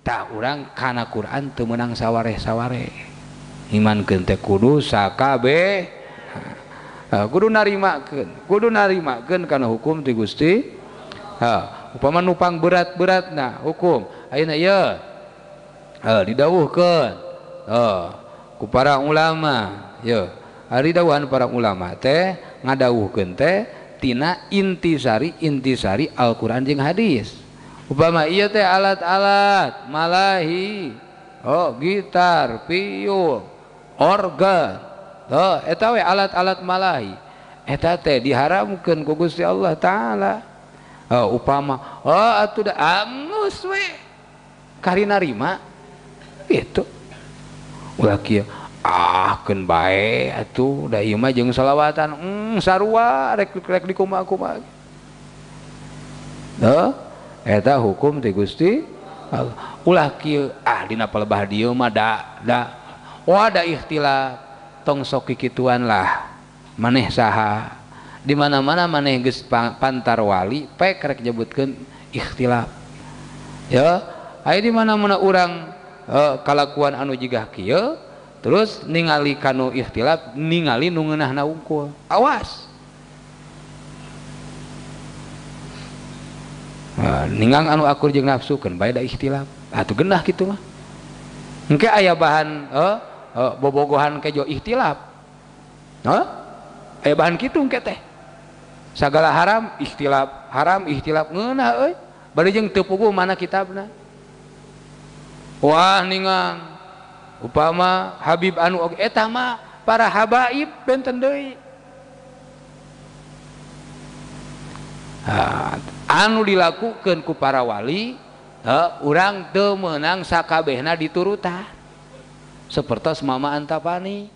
tak urang kana Quran teu meunang sawareh-sawareh imankeun teh kudu sakabeh kudu narimakeun kana hukum ti Gusti. Upama nupang berat-beratna hukum ayeuna ieu didawuhkeun ku para ulama ye ari dawuhan para ulama teh ngadawuhkeun teh tina intisari Al-Qur'an jeung hadis. Upama ieu teh alat-alat malahi gitar, piyul, organ eta we alat-alat malahi eta teh diharamkeun ku Gusti Allah taala. Upama atuh da angus we kari narima gitu ulah kieu keun bae atuh da ieu mah jeung salawatan sarua rek dikumaha-kumaha eta hukum ti Gusti Allah. Ulah kieu dina palebah dieu mah da ikhtilaf tong sok kikituan lah maneh saha di mana-mana maneh geus pantar wali pek rek nyebutkeun ikhtilaf ya aya di mana-mana urang kalakuan anu jigah kieu terus ningali kanu ikhtilaf ningali nu ngeunahna unggul awas ningang anu akur jeung nafsukeun bae da ikhtilaf atuh genah kitu mah engke aya bahan bobogohan kejo ikhtilaf aya bahan kitu engke teh sagala haram ikhtilaf ngeunah euy bari jeung teu puguh mana kitabna wah ningang upama Habib anu oge eta mah para habaib benten deui anu dilakukeun ku para wali urang teu meunang sakabehna diturutan sapertos Mama Antapani